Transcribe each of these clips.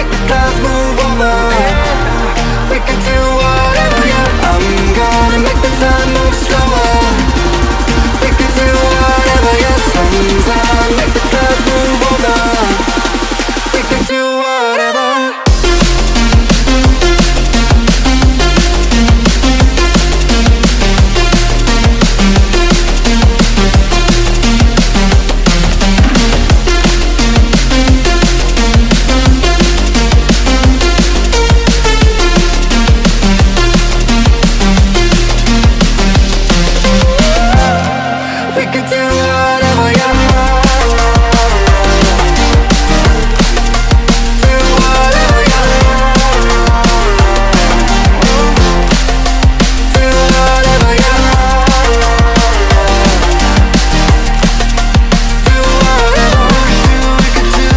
make the clouds move over. We could do whatever, yeah. I'm gonna make the time move slower. We could do whatever, yeah. Sunshine, make the clouds move over. We could do whatever. We could do whatever, yeah. Do whatever, yeah. Do whatever, yeah. Do whatever we could do.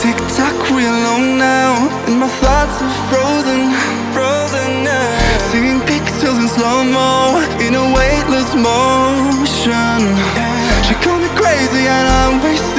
Tick tock, we alone now, and my thoughts are frozen, frozen now. Seeing pixels in slow-mo, in a weightless motion. She called me crazy and I'm wasting